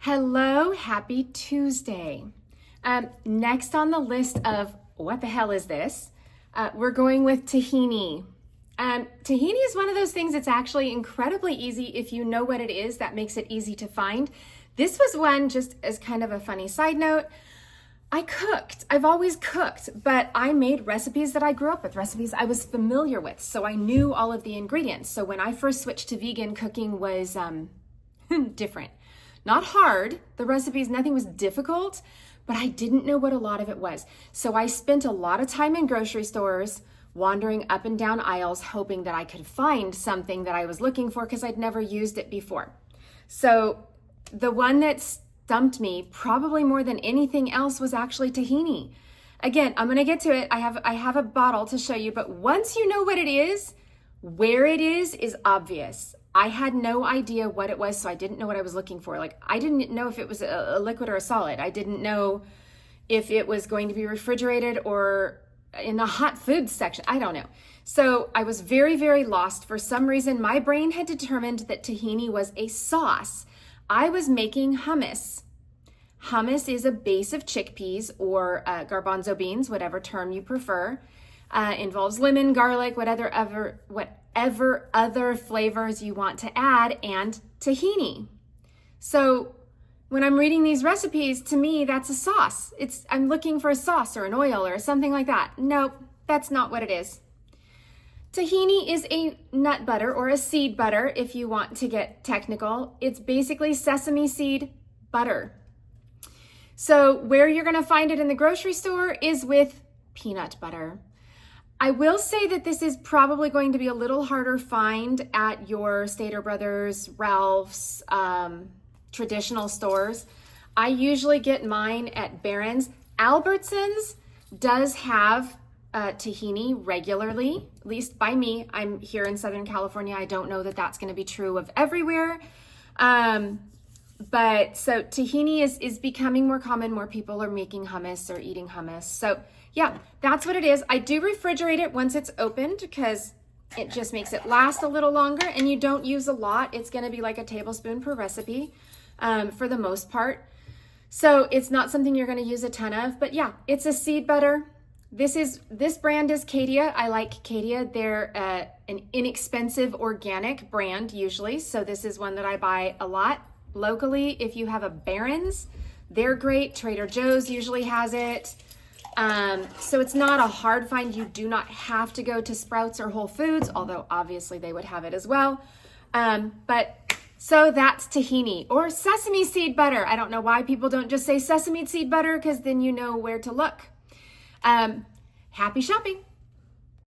Hello, happy Tuesday. Next on the list of what the hell is this, we're going with tahini. Tahini is one of those things that's actually incredibly easy if you know what it is. That makes it easy to find. This was one, just as kind of a funny side note, I cooked. I've always cooked, but I made recipes that I grew up with, recipes I was familiar with, so I knew all of the ingredients. So when I first switched to vegan, cooking was different. Not hard, the recipes, nothing was difficult, but I didn't know what a lot of it was. So I spent a lot of time in grocery stores, wandering up and down aisles, hoping that I could find something that I was looking for because I'd never used it before. So the one that stumped me probably more than anything else was actually tahini. Again, I'm gonna get to it. I have a bottle to show you, but once you know what it is, where it is obvious. I had no idea what it was, so I didn't know what I was looking for. Like, I didn't know if it was a liquid or a solid. I didn't know if it was going to be refrigerated or in the hot foods section. I don't know. So I was very, very lost. For some reason, my brain had determined that tahini was a sauce. I was making hummus. Hummus is a base of chickpeas or garbanzo beans, whatever term you prefer. Involves lemon, garlic, whatever other flavors you want to add, and tahini. So when I'm reading these recipes, to me, that's a sauce. I'm looking for a sauce or an oil or something like that. Nope, that's not what it is. Tahini is a nut butter or a seed butter if you want to get technical. It's basically sesame seed butter. So where you're gonna find it in the grocery store is with peanut butter. I will say that this is probably going to be a little harder find at your Stater Brothers, Ralph's, traditional stores. I usually get mine at Barron's. Albertsons does have tahini regularly, at least by me. I'm here in Southern California. I don't know that that's going to be true of everywhere. But so tahini is becoming more common. More people are making hummus or eating hummus. So yeah, that's what it is. I do refrigerate it once it's opened because it just makes it last a little longer, and you don't use a lot. It's going to be like a tablespoon per recipe for the most part. So it's not something you're going to use a ton of, but yeah, it's a seed butter. This brand is Cadia. I like Cadia. They're an inexpensive organic brand usually. So this is one that I buy a lot locally. If you have a Barron's, they're great. Trader Joe's usually has it. So it's not a hard find. You do not have to go to Sprouts or Whole Foods, although obviously they would have it as well. So that's tahini or sesame seed butter. I don't know why people don't just say sesame seed butter, because then you know where to look. Happy shopping.